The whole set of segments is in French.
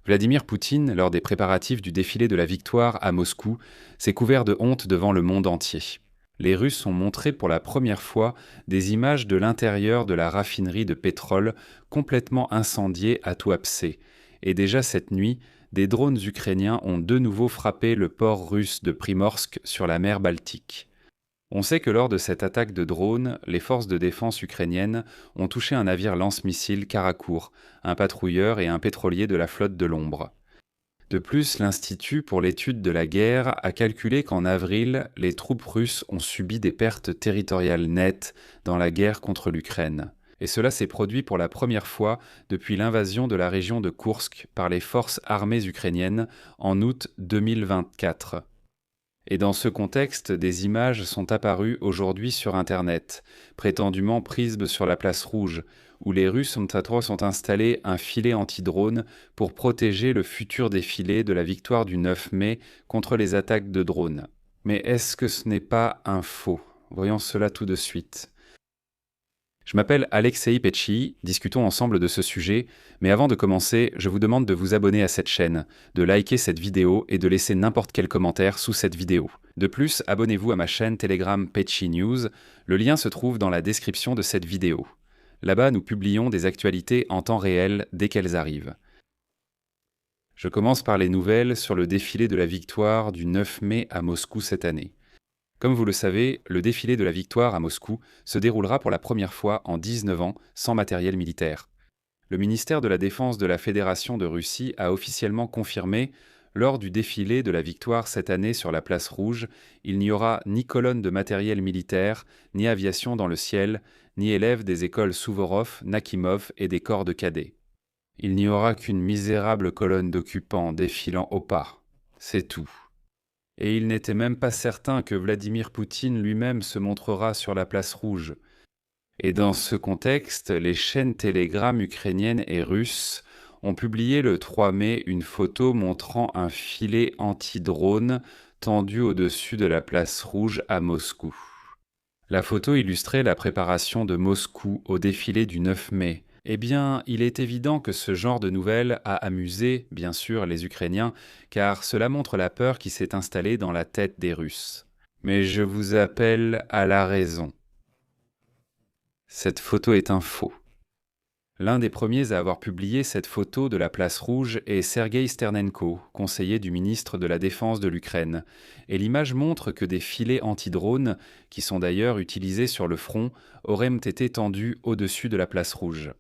Vladimir Poutine, lors des préparatifs du défilé de la victoire à Moscou, s'est couvert de honte devant le monde entier. Les Russes ont montré pour la première fois des images de l'intérieur de la raffinerie de pétrole complètement incendiée à Tuapse. Et déjà cette nuit, des drones ukrainiens ont de nouveau frappé le port russe de Primorsk sur la mer Baltique. On sait que lors de cette attaque de drones, les forces de défense ukrainiennes ont touché un navire lance-missiles Karakour, un patrouilleur et un pétrolier de la flotte de l'ombre. De plus, l'Institut pour l'étude de la guerre a calculé qu'en avril, les troupes russes ont subi des pertes territoriales nettes dans la guerre contre l'Ukraine. Et cela s'est produit pour la première fois depuis l'invasion de la région de Koursk par les forces armées ukrainiennes en août 2024. Et dans ce contexte, des images sont apparues aujourd'hui sur Internet, prétendument prises sur la place Rouge, où les Russes ont installé un filet anti-drone pour protéger le futur défilé de la victoire du 9 mai contre les attaques de drones. Mais est-ce que ce n'est pas un faux ? Voyons cela tout de suite. Je m'appelle Alexei Petchi, discutons ensemble de ce sujet, mais avant de commencer, je vous demande de vous abonner à cette chaîne, de liker cette vidéo et de laisser n'importe quel commentaire sous cette vidéo. De plus, abonnez-vous à ma chaîne Telegram Petchi News, le lien se trouve dans la description de cette vidéo. Là-bas, nous publions des actualités en temps réel dès qu'elles arrivent. Je commence par les nouvelles sur le défilé de la victoire du 9 mai à Moscou cette année. Comme vous le savez, le défilé de la victoire à Moscou se déroulera pour la première fois en 19 ans sans matériel militaire. Le ministère de la Défense de la Fédération de Russie a officiellement confirmé, lors du défilé de la victoire cette année sur la place Rouge, il n'y aura ni colonne de matériel militaire, ni aviation dans le ciel, ni élèves des écoles Souvorov, Nakimov et des corps de cadets. Il n'y aura qu'une misérable colonne d'occupants défilant au pas. C'est tout. Et il n'était même pas certain que Vladimir Poutine lui-même se montrera sur la place Rouge. Et dans ce contexte, les chaînes Telegram ukrainiennes et russes ont publié le 3 mai une photo montrant un filet anti-drone tendu au-dessus de la place Rouge à Moscou. La photo illustrait la préparation de Moscou au défilé du 9 mai. Eh bien, il est évident que ce genre de nouvelles a amusé, bien sûr, les Ukrainiens, car cela montre la peur qui s'est installée dans la tête des Russes. Mais je vous appelle à la raison. Cette photo est un faux. L'un des premiers à avoir publié cette photo de la place Rouge est Sergueï Sternenko, conseiller du ministre de la Défense de l'Ukraine. Et l'image montre que des filets anti-drones, qui sont d'ailleurs utilisés sur le front, auraient été tendus au-dessus de la place Rouge.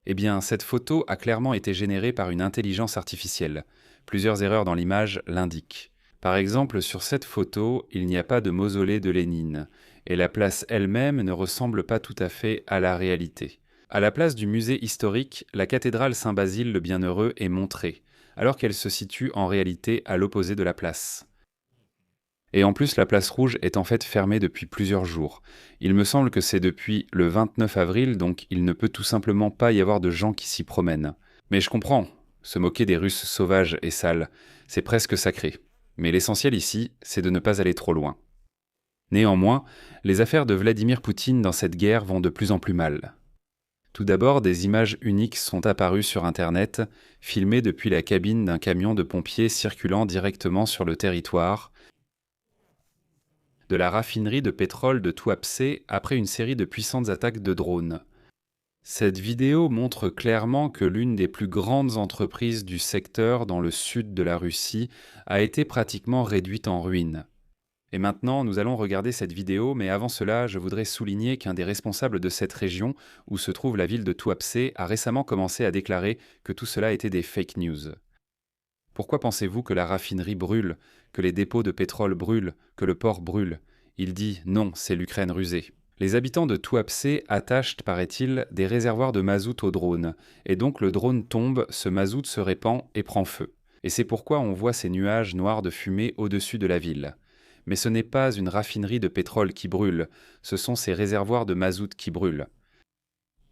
Eh bien, cette photo a clairement été générée par une intelligence artificielle. Plusieurs erreurs dans l'image l'indiquent. Par exemple, sur cette photo, il n'y a pas de mausolée de Lénine, et la place elle-même ne ressemble pas tout à fait à la réalité. À la place du musée historique, la cathédrale Saint-Basile le Bienheureux est montrée, alors qu'elle se situe en réalité à l'opposé de la place. Et en plus, la place Rouge est en fait fermée depuis plusieurs jours. Il me semble que c'est depuis le 29 avril, donc il ne peut tout simplement pas y avoir de gens qui s'y promènent. Mais je comprends, se moquer des Russes sauvages et sales, c'est presque sacré. Mais l'essentiel ici, c'est de ne pas aller trop loin. Néanmoins, les affaires de Vladimir Poutine dans cette guerre vont de plus en plus mal. Tout d'abord, des images uniques sont apparues sur Internet, filmées depuis la cabine d'un camion de pompiers circulant directement sur le territoire de la raffinerie de pétrole de Tuapse après une série de puissantes attaques de drones. Cette vidéo montre clairement que l'une des plus grandes entreprises du secteur dans le sud de la Russie a été pratiquement réduite en ruine. Et maintenant, nous allons regarder cette vidéo, mais avant cela, je voudrais souligner qu'un des responsables de cette région, où se trouve la ville de Tuapse, a récemment commencé à déclarer que tout cela était des fake news. Pourquoi pensez-vous que la raffinerie brûle, que les dépôts de pétrole brûlent, que le port brûle ? Il dit « non, c'est l'Ukraine rusée ». Les habitants de Tuapse attachent, paraît-il, des réservoirs de mazout au drone, et donc le drone tombe, ce mazout se répand et prend feu. Et c'est pourquoi on voit ces nuages noirs de fumée au-dessus de la ville. Mais ce n'est pas une raffinerie de pétrole qui brûle, ce sont ces réservoirs de mazout qui brûlent.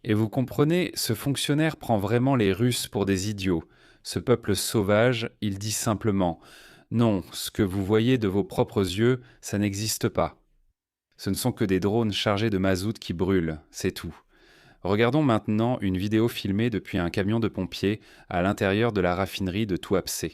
Et vous comprenez, ce fonctionnaire prend vraiment les Russes pour des idiots. Ce peuple sauvage, il dit simplement « Non, ce que vous voyez de vos propres yeux, ça n'existe pas. Ce ne sont que des drones chargés de mazout qui brûlent, c'est tout. Regardons maintenant une vidéo filmée depuis un camion de pompiers à l'intérieur de la raffinerie de Tuapse.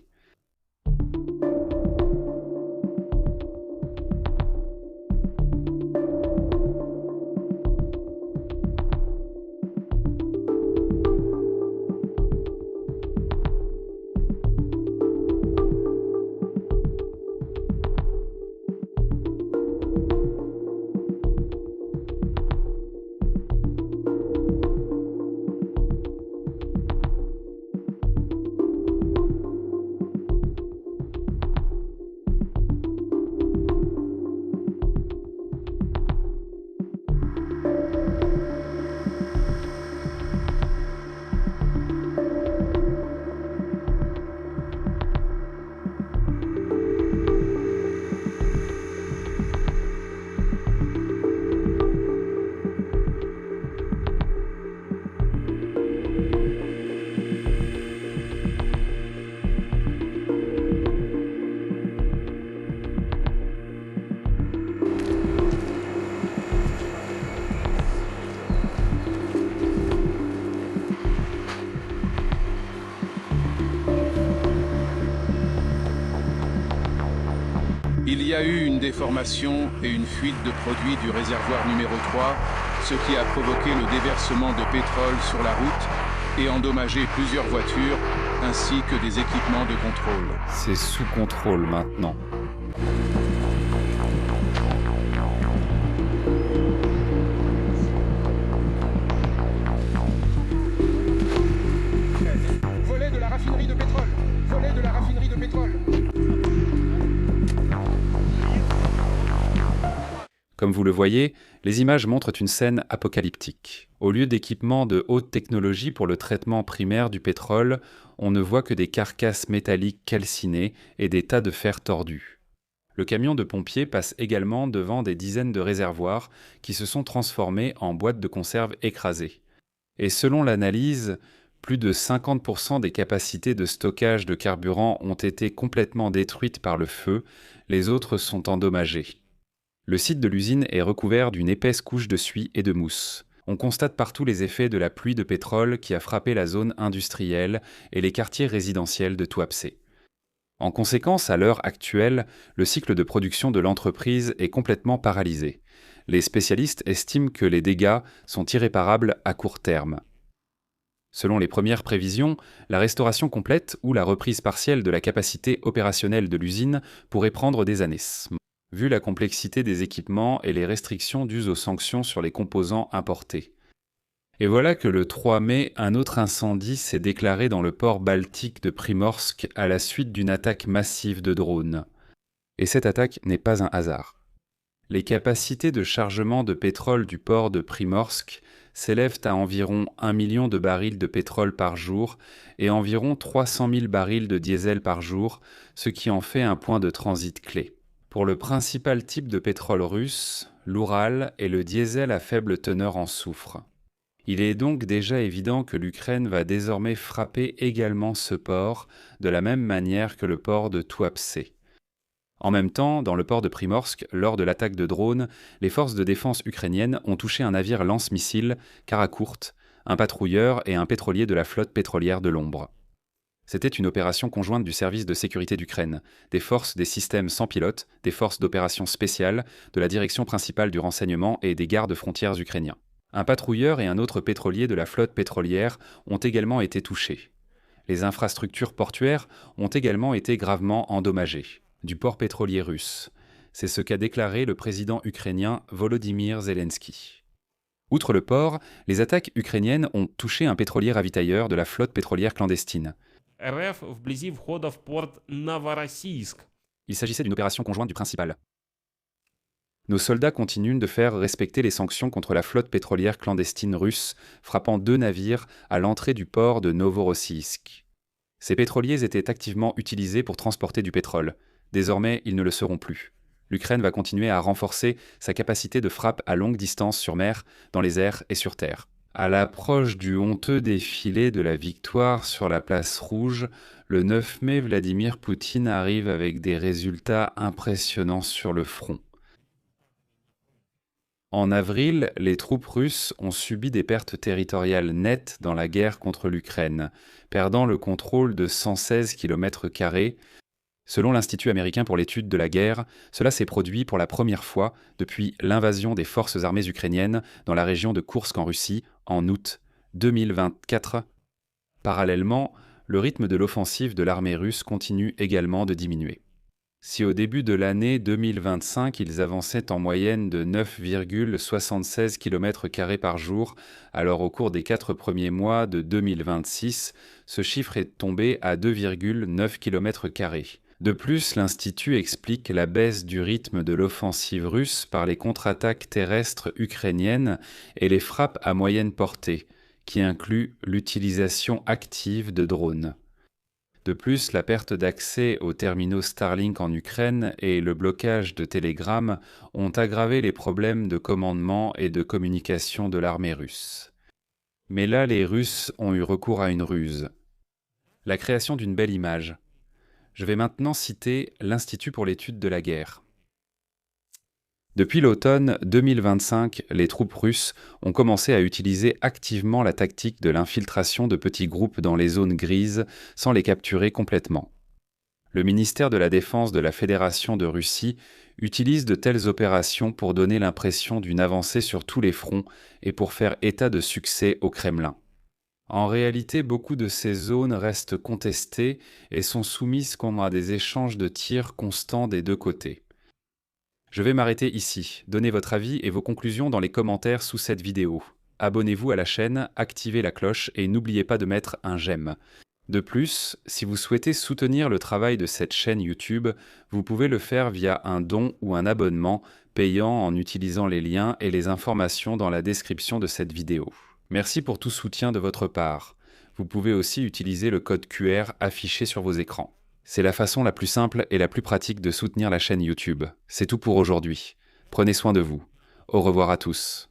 Il y a eu une déformation et une fuite de produits du réservoir numéro 3, ce qui a provoqué le déversement de pétrole sur la route et endommagé plusieurs voitures ainsi que des équipements de contrôle. C'est sous contrôle maintenant. Volet de la raffinerie de pétrole! Volet de la raffinerie de pétrole! Comme vous le voyez, les images montrent une scène apocalyptique. Au lieu d'équipements de haute technologie pour le traitement primaire du pétrole, on ne voit que des carcasses métalliques calcinées et des tas de fer tordus. Le camion de pompiers passe également devant des dizaines de réservoirs qui se sont transformés en boîtes de conserve écrasées. Et selon l'analyse, plus de 50% des capacités de stockage de carburant ont été complètement détruites par le feu, les autres sont endommagées. Le site de l'usine est recouvert d'une épaisse couche de suie et de mousse. On constate partout les effets de la pluie de pétrole qui a frappé la zone industrielle et les quartiers résidentiels de Tuapse. En conséquence, à l'heure actuelle, le cycle de production de l'entreprise est complètement paralysé. Les spécialistes estiment que les dégâts sont irréparables à court terme. Selon les premières prévisions, la restauration complète ou la reprise partielle de la capacité opérationnelle de l'usine pourrait prendre des années, vu la complexité des équipements et les restrictions dues aux sanctions sur les composants importés. Et voilà que le 3 mai, un autre incendie s'est déclaré dans le port baltique de Primorsk à la suite d'une attaque massive de drones. Et cette attaque n'est pas un hasard. Les capacités de chargement de pétrole du port de Primorsk s'élèvent à environ 1 million de barils de pétrole par jour et environ 300 000 barils de diesel par jour, ce qui en fait un point de transit clé. Pour le principal type de pétrole russe, l'Oural et le diesel à faible teneur en soufre. Il est donc déjà évident que l'Ukraine va désormais frapper également ce port, de la même manière que le port de Tuapse. En même temps, dans le port de Primorsk, lors de l'attaque de drones, les forces de défense ukrainiennes ont touché un navire lance-missiles, Karakourt, un patrouilleur et un pétrolier de la flotte pétrolière de l'Ombre. C'était une opération conjointe du service de sécurité d'Ukraine, des forces des systèmes sans pilote, des forces d'opération spéciales, de la direction principale du renseignement et des gardes frontières ukrainiens. Un patrouilleur et un autre pétrolier de la flotte pétrolière ont également été touchés. Les infrastructures portuaires ont également été gravement endommagées. Du port pétrolier russe. C'est ce qu'a déclaré le président ukrainien Volodymyr Zelensky. Outre le port, les attaques ukrainiennes ont touché un pétrolier ravitailleur de la flotte pétrolière clandestine. Il s'agissait d'une opération conjointe du principal. Nos soldats continuent de faire respecter les sanctions contre la flotte pétrolière clandestine russe, frappant 2 navires à l'entrée du port de Novorossiysk. Ces pétroliers étaient activement utilisés pour transporter du pétrole. Désormais, ils ne le seront plus. L'Ukraine va continuer à renforcer sa capacité de frappe à longue distance sur mer, dans les airs et sur terre. À l'approche du honteux défilé de la victoire sur la place rouge, le 9 mai, Vladimir Poutine arrive avec des résultats impressionnants sur le front. En avril, les troupes russes ont subi des pertes territoriales nettes dans la guerre contre l'Ukraine, perdant le contrôle de 116 km². Selon l'Institut américain pour l'étude de la guerre, cela s'est produit pour la première fois depuis l'invasion des forces armées ukrainiennes dans la région de Koursk en Russie en août 2024. Parallèlement, le rythme de l'offensive de l'armée russe continue également de diminuer. Si au début de l'année 2025, ils avançaient en moyenne de 9,76 km² par jour, alors au cours des 4 premiers mois de 2026, ce chiffre est tombé à 2,9 km². De plus, l'Institut explique la baisse du rythme de l'offensive russe par les contre-attaques terrestres ukrainiennes et les frappes à moyenne portée, qui incluent l'utilisation active de drones. De plus, la perte d'accès aux terminaux Starlink en Ukraine et le blocage de Telegram ont aggravé les problèmes de commandement et de communication de l'armée russe. Mais là, les Russes ont eu recours à une ruse. La création d'une belle image. Je vais maintenant citer l'Institut pour l'étude de la guerre. Depuis l'automne 2025, les troupes russes ont commencé à utiliser activement la tactique de l'infiltration de petits groupes dans les zones grises sans les capturer complètement. Le ministère de la Défense de la Fédération de Russie utilise de telles opérations pour donner l'impression d'une avancée sur tous les fronts et pour faire état de succès au Kremlin. En réalité, beaucoup de ces zones restent contestées et sont soumises à des échanges de tirs constants des deux côtés. Je vais m'arrêter ici. Donnez votre avis et vos conclusions dans les commentaires sous cette vidéo. Abonnez-vous à la chaîne, activez la cloche et n'oubliez pas de mettre un j'aime. De plus, si vous souhaitez soutenir le travail de cette chaîne YouTube, vous pouvez le faire via un don ou un abonnement payant en utilisant les liens et les informations dans la description de cette vidéo. Merci pour tout soutien de votre part. Vous pouvez aussi utiliser le code QR affiché sur vos écrans. C'est la façon la plus simple et la plus pratique de soutenir la chaîne YouTube. C'est tout pour aujourd'hui. Prenez soin de vous. Au revoir à tous.